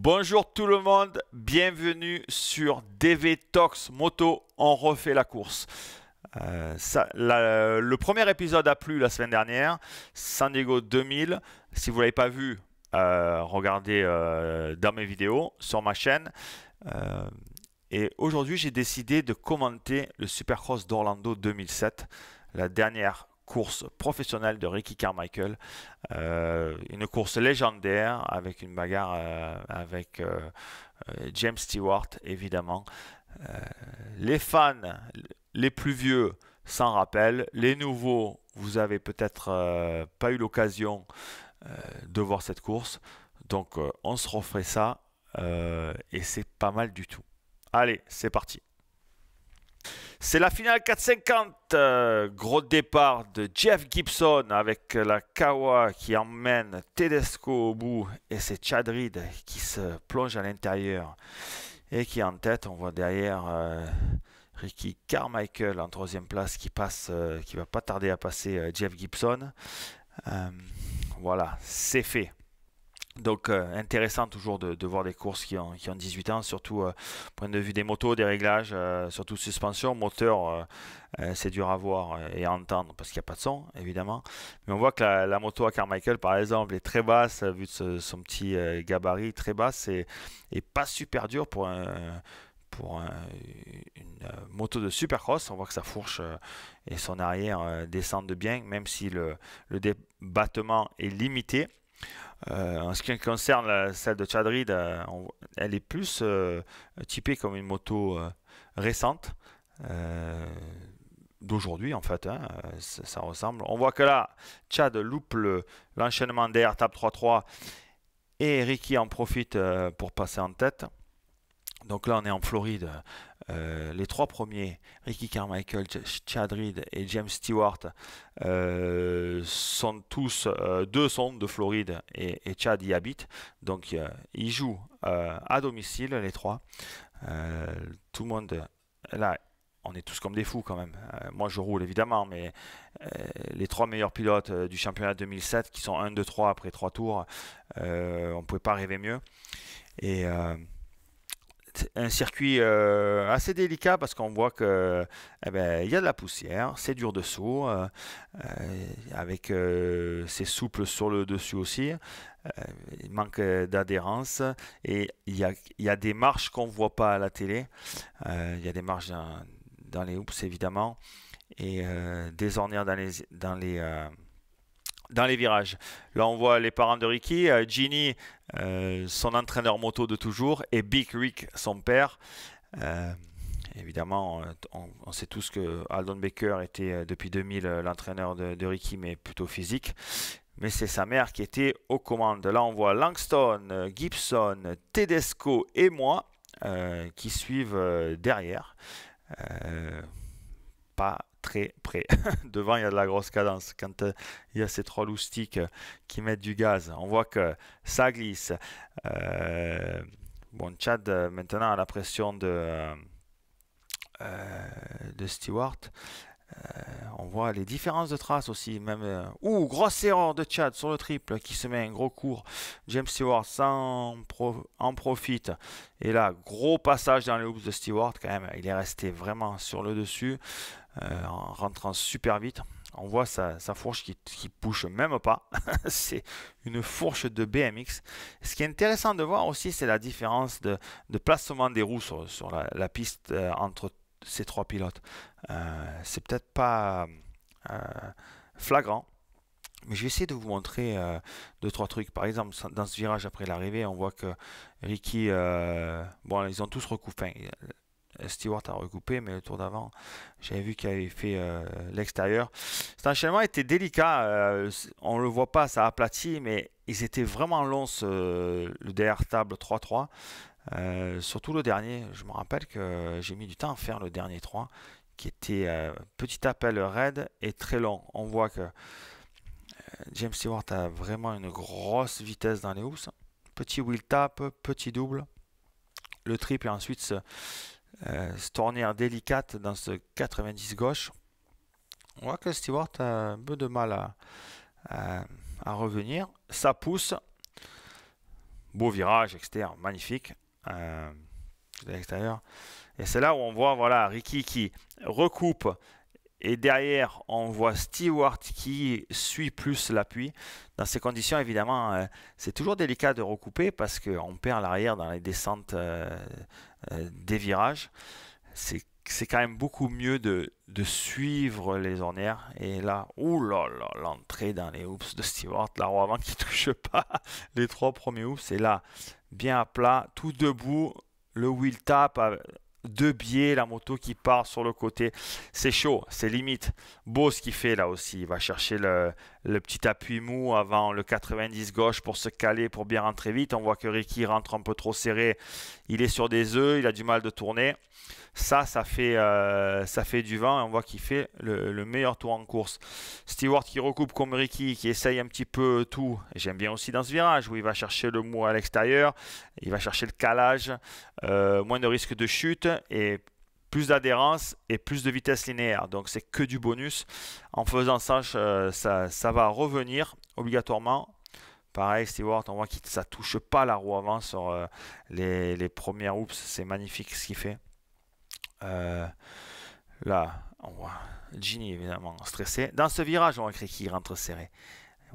Bonjour tout le monde, bienvenue sur DV Talks Moto, on refait la course. Le premier épisode a plu la semaine dernière, San Diego 2000. Si vous ne l'avez pas vu, regardez dans mes vidéos sur ma chaîne. Et aujourd'hui, j'ai décidé de commenter le Supercross d'Orlando 2007, la dernière course professionnelle de Ricky Carmichael. Une course légendaire avec une bagarre avec James Stewart, évidemment. Les fans les plus vieux s'en rappellent. Les nouveaux, vous avez peut-être pas eu l'occasion de voir cette course. Donc, on se refait ça et c'est pas mal du tout. Allez, c'est parti. C'est la finale 450, gros départ de Jeff Gibson avec la Kawa qui emmène Tedesco au bout et c'est Chad Reed qui se plonge à l'intérieur et qui est en tête. On voit derrière Ricky Carmichael en troisième place qui passe, qui va pas tarder à passer Jeff Gibson. Voilà, c'est fait. Donc intéressant toujours de voir des courses qui ont 18 ans, surtout point de vue des motos, des réglages, surtout suspension, moteur, c'est dur à voir et à entendre parce qu'il n'y a pas de son évidemment. Mais on voit que la moto à Carmichael par exemple est très basse, vu de son petit gabarit très basse et pas super dur pour une moto de supercross. On voit que sa fourche et son arrière descendent bien, même si le débattement est limité. En ce qui concerne celle de Chad Reed, elle est plus typée comme une moto récente d'aujourd'hui en fait, hein, ça ressemble. On voit que là, Chad loupe l'enchaînement d'air, tape 3-3 et Ricky en profite pour passer en tête. Donc là, on est en Floride. Les trois premiers, Ricky Carmichael, Chad Reed et James Stewart, sont tous, deux sont de Floride et Chad y habite. Donc ils jouent à domicile, les trois. Tout le monde, là, on est tous comme des fous quand même. Moi, je roule évidemment, mais les trois meilleurs pilotes du championnat 2007, qui sont 1, 2, 3 après 3 tours, on ne pouvait pas rêver mieux. Et un circuit assez délicat parce qu'on voit que il y a de la poussière, c'est dur dessous, avec c'est souple sur le dessus aussi, il manque d'adhérence et il y a des marches qu'on ne voit pas à la télé, il y a des marches dans les hoops évidemment et des ornières dans les virages. Là, on voit les parents de Ricky, Ginny, son entraîneur moto de toujours, et Big Rick, son père. Évidemment, on sait tous que Aldon Baker était depuis 2000 l'entraîneur de Ricky, mais plutôt physique. Mais c'est sa mère qui était aux commandes. Là, on voit Langston, Gibson, Tedesco et moi qui suivent derrière. Pas très près. Devant, il y a de la grosse cadence. Quand il y a ces trois loustiques qui mettent du gaz, on voit que ça glisse. Bon, Chad, maintenant, a la pression de Stewart. On voit les différences de traces aussi. Même, grosse erreur de Chad sur le triple qui se met un gros cours. James Stewart en profite. Et là, gros passage dans les hoops de Stewart. Quand même, il est resté vraiment sur le dessus. En rentrant super vite. On voit sa fourche qui bouge même pas. C'est une fourche de BMX. Ce qui est intéressant de voir aussi, c'est la différence de placement des roues sur la piste entre ces trois pilotes. C'est peut-être pas flagrant, mais je vais essayer de vous montrer deux, trois trucs. Par exemple, dans ce virage après l'arrivée, on voit que Ricky, bon, ils ont tous recoupé. Stewart a recoupé, mais le tour d'avant, j'avais vu qu'il avait fait l'extérieur. Cet enchaînement était délicat, on ne le voit pas, ça a aplati, mais ils étaient vraiment longs, le DR table 3-3. Surtout le dernier, je me rappelle que j'ai mis du temps à faire le dernier 3, qui était petit appel raide et très long. On voit que James Stewart a vraiment une grosse vitesse dans les housses. Petit wheel tap, petit double, le triple et ensuite cette tournière délicate dans ce 90 gauche. On voit que Stewart a un peu de mal à revenir. Ça pousse. Beau virage externe, magnifique. De l'extérieur. Et c'est là où on voit voilà, Ricky qui recoupe. Et derrière, on voit Stewart qui suit plus l'appui. Dans ces conditions, évidemment, c'est toujours délicat de recouper parce qu'on perd l'arrière dans les descentes des virages. C'est quand même beaucoup mieux de suivre les ornières. Et là, oulala, l'entrée dans les hoops de Stewart, la roue avant qui ne touche pas les 3 premiers hoops. Et là, bien à plat, tout debout, le wheel tap, 2 biais, la moto qui part sur le côté. C'est chaud, c'est limite. Beau ce qu'il fait là aussi. Il va chercher le petit appui mou avant le 90 gauche pour se caler, pour bien rentrer vite. On voit que Ricky rentre un peu trop serré. Il est sur des œufs, il a du mal de tourner. Ça fait du vent et on voit qu'il fait le meilleur tour en course. Stewart qui recoupe comme Ricky, qui essaye un petit peu tout. J'aime bien aussi dans ce virage où il va chercher le mou à l'extérieur, il va chercher le calage, moins de risque de chute et plus d'adhérence et plus de vitesse linéaire. Donc c'est que du bonus. En faisant ça, ça va revenir obligatoirement. Pareil, Stewart, on voit que ça ne touche pas la roue avant sur les premières hoops. C'est magnifique ce qu'il fait. Là, on voit Ginny évidemment stressé. Dans ce virage, on voit qu'il rentre serré.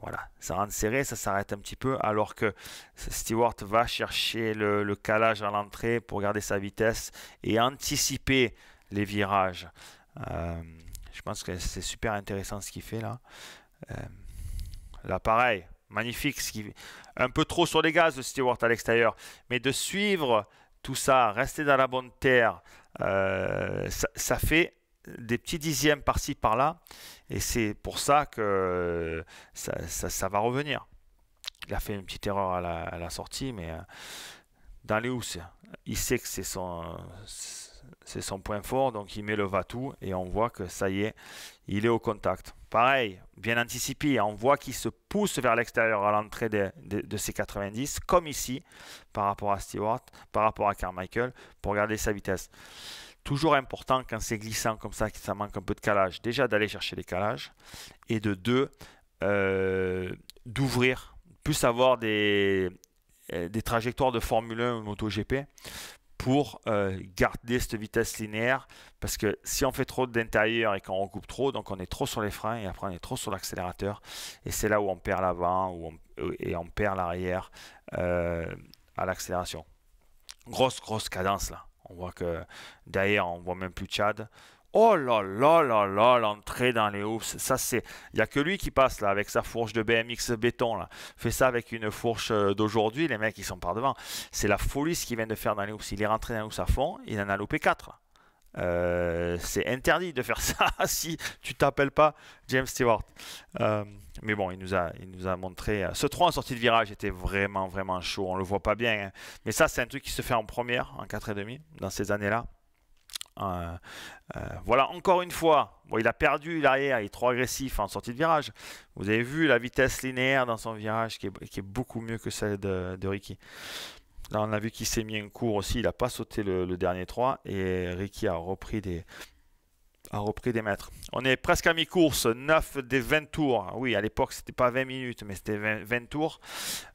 Voilà, ça rentre serré, ça s'arrête un petit peu, alors que Stewart va chercher le calage à l'entrée pour garder sa vitesse et anticiper les virages. Je pense que c'est super intéressant ce qu'il fait là. Là, pareil, magnifique. Un peu trop sur les gaz de Stewart à l'extérieur, mais de suivre tout ça, rester dans la bonne terre, ça fait des petits dixièmes par-ci par-là et c'est pour ça que ça va revenir. Il a fait une petite erreur à la sortie, mais dans les housses, il sait que c'est son point fort, donc il met le va-tout et on voit que ça y est, il est au contact. Pareil, bien anticipé, on voit qu'il se pousse vers l'extérieur à l'entrée de ses 90, comme ici, par rapport à Stewart, par rapport à Carmichael, pour garder sa vitesse. Toujours important quand c'est glissant comme ça, que ça manque un peu de calage, déjà d'aller chercher les calages, et de deux, d'ouvrir, plus avoir des trajectoires de Formule 1 ou MotoGP, pour garder cette vitesse linéaire, parce que si on fait trop d'intérieur et qu'on recoupe trop, donc on est trop sur les freins et après on est trop sur l'accélérateur et c'est là où on perd l'avant et on perd l'arrière à l'accélération. Grosse cadence là, on voit que derrière on voit même plus Chad. Oh là là là là, l'entrée dans les hoops, ça c'est, il n'y a que lui qui passe là avec sa fourche de BMX béton là. Fait ça avec une fourche d'aujourd'hui, les mecs ils sont par devant. C'est la folie ce qu'il vient de faire dans les hoops. Il est rentré dans les hoops à fond, il en a loupé 4. C'est interdit de faire ça si tu t'appelles pas James Stewart. Mais bon, il nous a montré. Ce 3 en sortie de virage était vraiment chaud. On le voit pas bien, hein. Mais ça c'est un truc qui se fait en première, en 4,5 dans ces années-là. Voilà, encore une fois, bon, il a perdu l'arrière, il est trop agressif en sortie de virage. Vous avez vu la vitesse linéaire dans son virage qui est beaucoup mieux que celle de Ricky. Là, on a vu qu'il s'est mis un court aussi, il n'a pas sauté le dernier 3 et Ricky a repris des mètres. On est presque à mi-course, 9 des 20 tours. Oui, à l'époque, c'était pas 20 minutes, mais c'était 20 tours.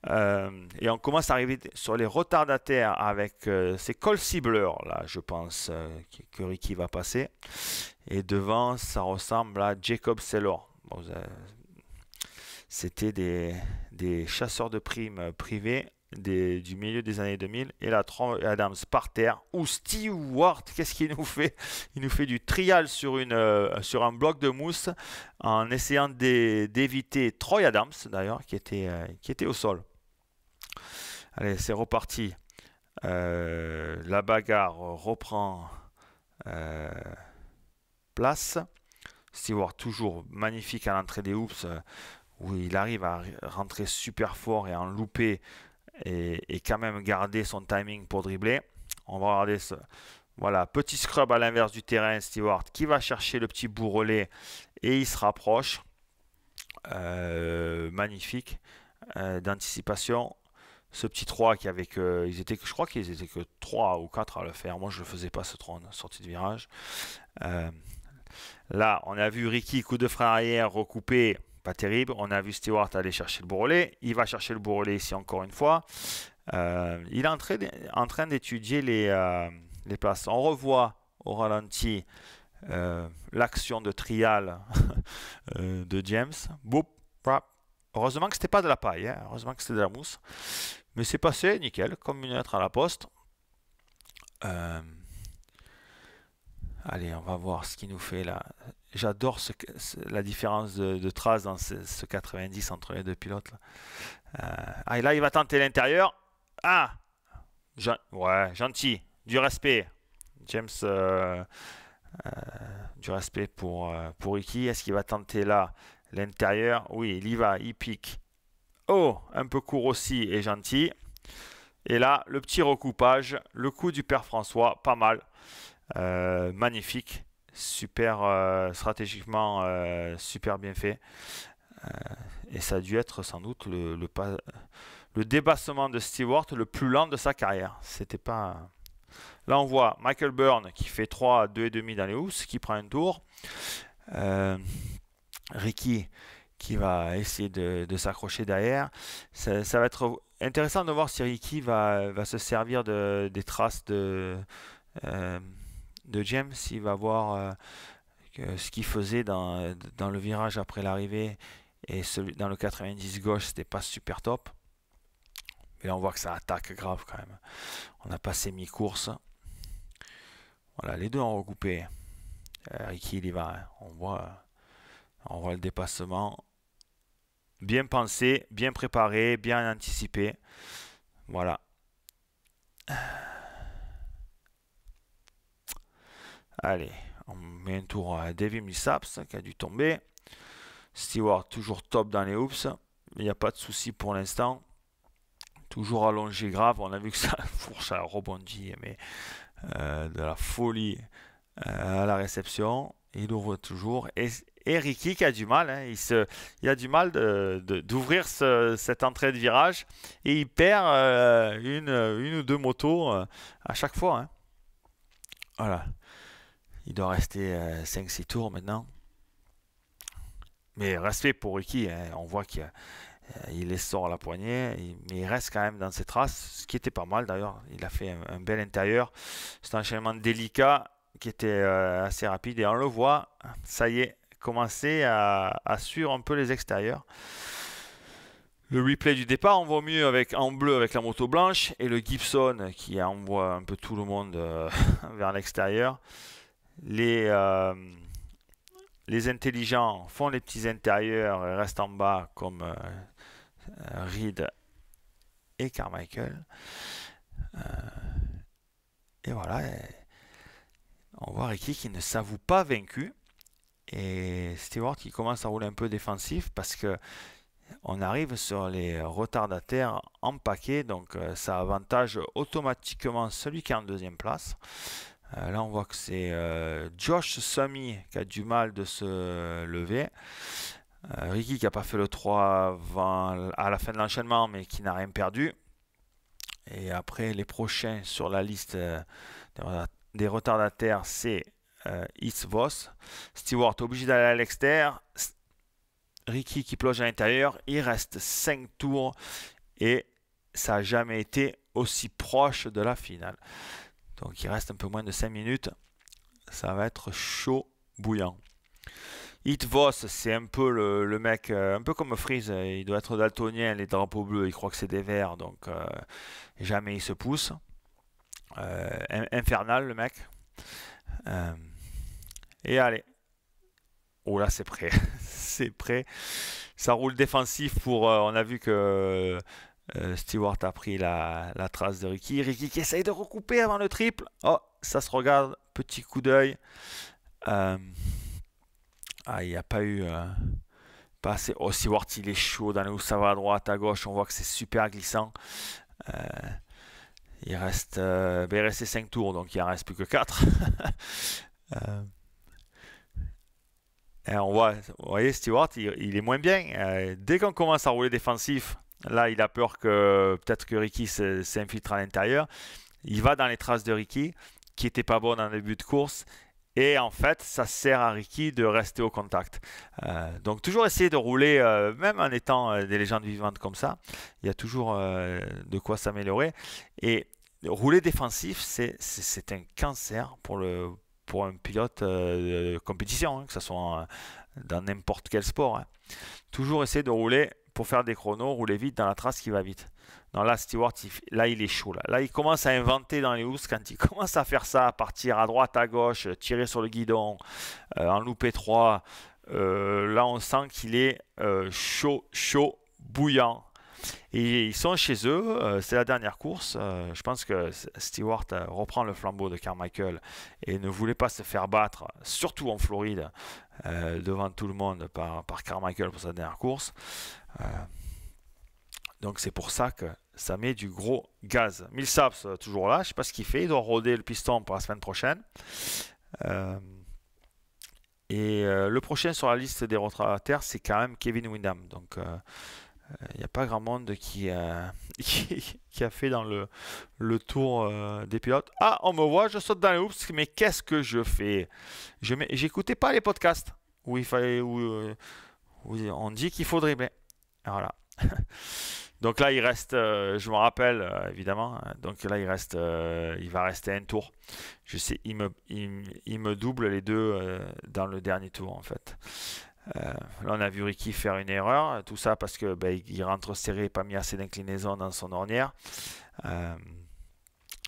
Et on commence à arriver sur les retardataires avec ces Cole Siebler, là, je pense, que Ricky va passer. Et devant, ça ressemble à Jacob Sellor. Bon, c'était des chasseurs de primes privés du milieu des années 2000 et la Troy Adams par terre ou Stewart, qu'est-ce qu'il nous fait? Il nous fait du trial sur un bloc de mousse en essayant d'éviter Troy Adams d'ailleurs qui était au sol. Allez, c'est reparti. La bagarre reprend place. Stewart toujours magnifique à l'entrée des hoops où il arrive à rentrer super fort et en louper et quand même garder son timing pour dribbler. On va regarder ce. Voilà, petit scrub à l'inverse du terrain, Stewart qui va chercher le petit bourrelet et il se rapproche. Magnifique d'anticipation. Ce petit 3 qui avait que. Je crois qu'ils étaient que 3 ou 4 à le faire. Moi je ne le faisais pas ce 3 en sortie de virage. Là, on a vu Ricky, coup de frein arrière recoupé. Pas terrible. On a vu Stewart aller chercher le bourrelet. Il va chercher le bourrelet ici encore une fois. Il est en train d'étudier les places. On revoit au ralenti l'action de trial de James. Boop, prap. Heureusement que c'était pas de la paille, hein. Heureusement que c'était de la mousse. Mais c'est passé, nickel, comme une lettre à la poste. Allez, on va voir ce qu'il nous fait là. J'adore la différence de trace dans ce 90 entre les deux pilotes. Là, là il va tenter l'intérieur. Ah, ouais, gentil, du respect. James, du respect pour Ricky. Est-ce qu'il va tenter là l'intérieur? Oui, il y va, il pique. Oh, un peu court aussi et gentil. Et là, le petit recoupage, le coup du père François, pas mal. Magnifique, super stratégiquement, super bien fait. Et ça a dû être sans doute le dépassement de Stewart le plus lent de sa carrière. C'était pas. Là, on voit Michael Byrne qui fait 3 à 2,5 dans les housses, qui prend un tour. Ricky qui va essayer de s'accrocher derrière. Ça va être intéressant de voir si Ricky va se servir des traces de James. Il va voir ce qu'il faisait dans le virage après l'arrivée et dans le 90 gauche, c'était pas super top. Mais là, on voit que ça attaque grave quand même. On a passé mi-course. Voilà, les deux ont recoupé. Ricky, il y va. Hein. On voit le dépassement. Bien pensé, bien préparé, bien anticipé. Voilà. Allez, on met un tour à Davy Millsaps qui a dû tomber. Stewart toujours top dans les hoops. Il n'y a pas de souci pour l'instant. Toujours allongé grave. On a vu que sa fourche a rebondi, mais de la folie à la réception. Il ouvre toujours. Et Ricky qui a du mal. Hein, il a du mal d'ouvrir cette entrée de virage. Et il perd une ou deux motos à chaque fois. Hein. Voilà. Il doit rester 5-6 tours maintenant. Mais respect pour Ricky. Hein, on voit qu'il les sort à la poignée. Mais il reste quand même dans ses traces. Ce qui était pas mal d'ailleurs. Il a fait un bel intérieur. C'est un enchaînement délicat qui était assez rapide. Et on le voit. Ça y est. Commencer à suivre un peu les extérieurs. Le replay du départ, on voit mieux en bleu avec la moto blanche et le Gibson qui envoie un peu tout le monde vers l'extérieur. Les intelligents font les petits intérieurs et restent en bas comme Reed et Carmichael. Et voilà, on voit Ricky qui ne s'avoue pas vaincu. Et Stewart qui commence à rouler un peu défensif parce que on arrive sur les retardataires en paquet, donc ça avantage automatiquement celui qui est en deuxième place. Là on voit que c'est Josh Summey qui a du mal de se lever. Ricky qui n'a pas fait le 3 à la fin de l'enchaînement mais qui n'a rien perdu. Et après les prochains sur la liste des retardataires c'est It's Voss. Stewart obligé d'aller à l'extérieur. Ricky qui plonge à l'intérieur. Il reste 5 tours et ça n'a jamais été aussi proche de la finale. Donc il reste un peu moins de 5 minutes. Ça va être chaud bouillant. It Voss, c'est un peu le mec, un peu comme Freeze. Il doit être daltonien. Les drapeaux bleus, il croit que c'est des verts. Donc jamais il se pousse. Infernal le mec. Et allez. Oh là c'est prêt. C'est prêt. Ça roule défensif pour... on a vu que Stewart a pris la trace de Ricky. Ricky qui essaye de recouper avant le triple. Oh, ça se regarde. Petit coup d'œil. Il n'y a pas eu... pas assez... Oh, Stewart il est chaud dans les où ça va à droite, à gauche. On voit que c'est super glissant. Il restait 5 tours, donc il en reste plus que 4. On voit, vous voyez, Stewart, il est moins bien. Dès qu'on commence à rouler défensif, là, il a peur que peut-être que Ricky s'infiltre à l'intérieur. Il va dans les traces de Ricky, qui n'était pas bonne en début de course. Et en fait, ça sert à Ricky de rester au contact. Donc toujours essayer de rouler, même en étant des légendes vivantes comme ça, il y a toujours de quoi s'améliorer. Et rouler défensif, c'est un cancer pour un pilote de compétition, hein, que ce soit dans n'importe quel sport. Hein. Toujours essayer de rouler pour faire des chronos, rouler vite dans la trace qui va vite. Non, là, Stewart, là, il est chaud. Là, il commence à inventer dans les housses quand il commence à faire ça, à partir à droite, à gauche, tirer sur le guidon, en louper 3. Là, on sent qu'il est chaud, bouillant. Et ils sont chez eux, c'est la dernière course. Je pense que Stewart reprend le flambeau de Carmichael et ne voulait pas se faire battre, surtout en Floride, devant tout le monde par Carmichael pour sa dernière course. Donc c'est pour ça que ça met du gros gaz. Millsaps toujours là, je ne sais pas ce qu'il fait, il doit roder le piston pour la semaine prochaine. Le prochain sur la liste des retardataires, c'est quand même Kevin Windham. Donc il n'y a pas grand monde qui a fait dans le tour des pilotes. Ah, on me voit, je saute dans les hoops, mais qu'est-ce que je fais? J'écoutais pas les podcasts où on dit qu'il faut dribbler. Voilà. Donc là, il reste, je me rappelle évidemment, donc là, il va rester un tour. Je sais, il me double les deux dans le dernier tour en fait. Là, on a vu Ricky faire une erreur, tout ça parce que il rentre serré, pas mis assez d'inclinaison dans son ornière.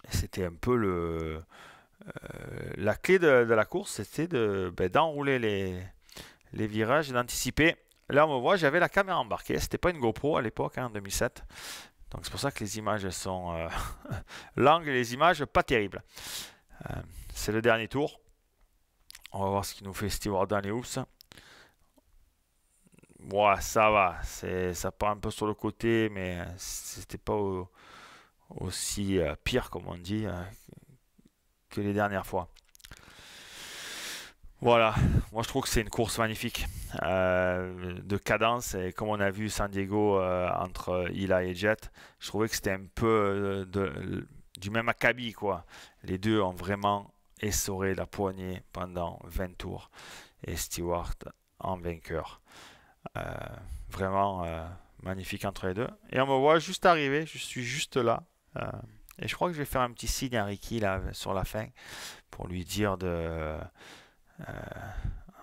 C'était un peu la clé de la course, c'était d'enrouler les virages et d'anticiper. Là, on me voit, j'avais la caméra embarquée. C'était pas une GoPro à l'époque, hein, en 2007. Donc, c'est pour ça que les images sont l'angle et les images pas terribles. C'est le dernier tour. On va voir ce qu'il nous fait Stewart dans les hoops. Ouais, ça va. Ça part un peu sur le côté, mais c'était pas aussi pire, comme on dit, que les dernières fois. Voilà, moi je trouve que c'est une course magnifique de cadence et comme on a vu San Diego entre Eli et Jet, je trouvais que c'était un peu du même acabit quoi. Les deux ont vraiment essoré la poignée pendant 20 tours et Stewart en vainqueur. Vraiment magnifique entre les deux. Et on me voit juste arriver, je suis juste là. Et je crois que je vais faire un petit signe à Ricky là sur la fin pour lui dire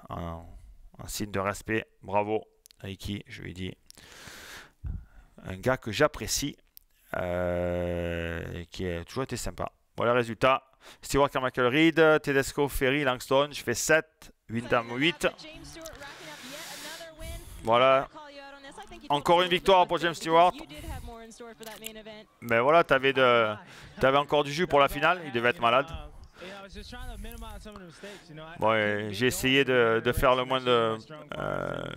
en signe de respect, bravo Ricky, je lui dis. Un gars que j'apprécie et qui a toujours été sympa. Voilà le résultat. Stewart, Carmichael, Reed, Tedesco, Ferry, Langston. Je fais 7, Windham 8. Voilà. Encore une victoire pour James Stewart. Mais voilà, t'avais encore du jus pour la finale. Il devait être malade. Bon, j'ai essayé de faire le moins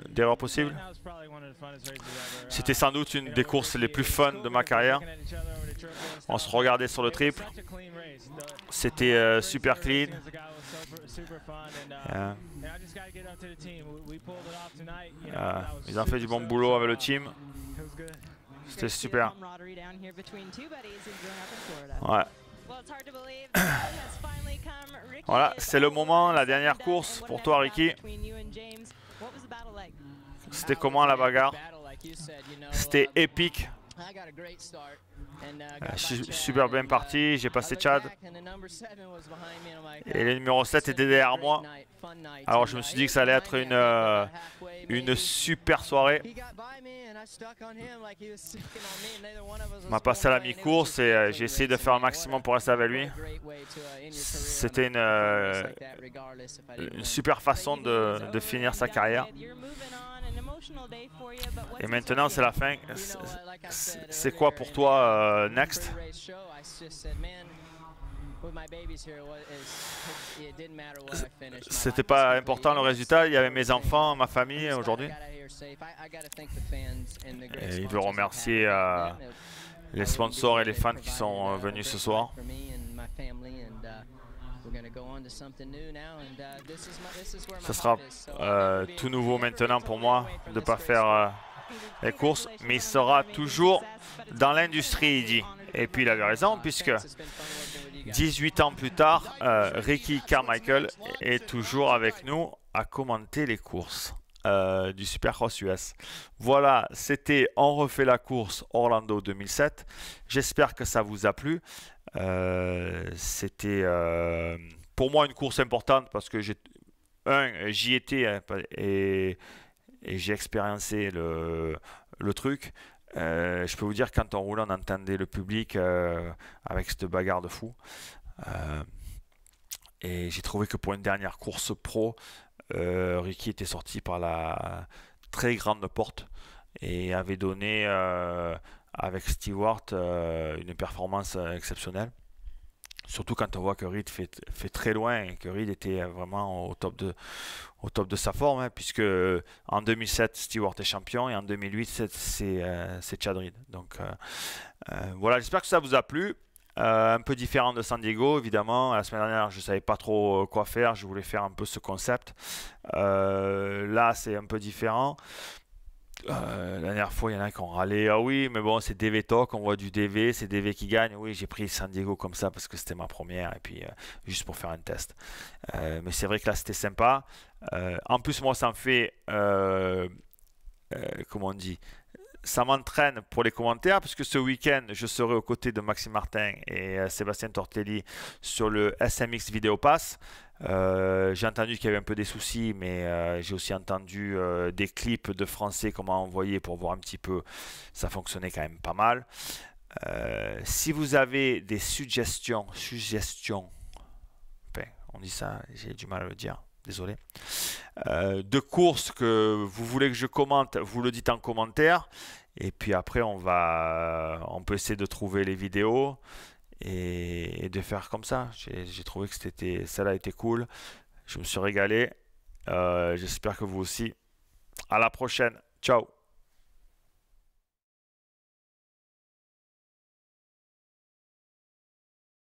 d'erreurs possible. C'était sans doute une des courses les plus fun de ma carrière. On se regardait sur le triple. C'était super clean. Ils ont fait du bon boulot avec le team. C'était super. Ouais. Voilà, c'est le moment, la dernière course pour toi, Ricky. C'était comment la bagarre? C'était épique. Super bien parti, j'ai passé Chad. Et le numéro 7 était derrière moi. Alors je me suis dit que ça allait être une super soirée. On m'a passé à la mi-course et j'ai essayé de faire un maximum pour rester avec lui. C'était une super façon de finir sa carrière. Et maintenant c'est la fin. C'est quoi pour toi next? C'était pas important le résultat, il y avait mes enfants, ma famille aujourd'hui. Et il veut remercier les sponsors et les fans qui sont venus ce soir. Ça sera tout nouveau maintenant pour moi de ne pas faire les courses, mais il sera toujours dans l'industrie, il dit. Et puis il avait raison, puisque 18 ans plus tard, Ricky Carmichael est toujours avec nous à commenter les courses du Supercross US. Voilà, c'était On refait la course Orlando 2007. J'espère que ça vous a plu. C'était pour moi une course importante parce que j'y étais et j'ai expériencé le truc. Je peux vous dire, quand on roulait, on entendait le public avec cette bagarre de fou. Et j'ai trouvé que pour une dernière course pro, Ricky était sorti par la très grande porte et avait donné avec Stewart une performance exceptionnelle. Surtout quand on voit que Reed fait très loin et que Reed était vraiment au top de sa forme, hein, puisque en 2007, Stewart est champion et en 2008, c'est Chad Reed. Donc voilà, j'espère que ça vous a plu. Un peu différent de San Diego, évidemment. La semaine dernière, je ne savais pas trop quoi faire. Je voulais faire un peu ce concept. Là, c'est un peu différent. La dernière fois, il y en a qui ont râlé. Ah oui, mais bon, c'est DV Talk, on voit du DV, c'est DV qui gagne. Oui, j'ai pris San Diego comme ça parce que c'était ma première et puis juste pour faire un test. Mais c'est vrai que là, c'était sympa. En plus, moi, ça me fait, comment on dit, ça m'entraîne pour les commentaires puisque ce week-end, je serai aux côtés de Maxime Martin et Sébastien Tortelli sur le SMX Video Pass. J'ai entendu qu'il y avait un peu des soucis, mais j'ai aussi entendu des clips de français qu'on m'a envoyé pour voir un petit peu. Ça fonctionnait quand même pas mal. Si vous avez des suggestions, enfin, on dit ça, j'ai du mal à le dire, désolé, de courses que vous voulez que je commente, vous le dites en commentaire. Et puis après, on peut essayer de trouver les vidéos et de faire comme ça. J'ai trouvé que celle-là était cool. Je me suis régalé. J'espère que vous aussi. À la prochaine. Ciao.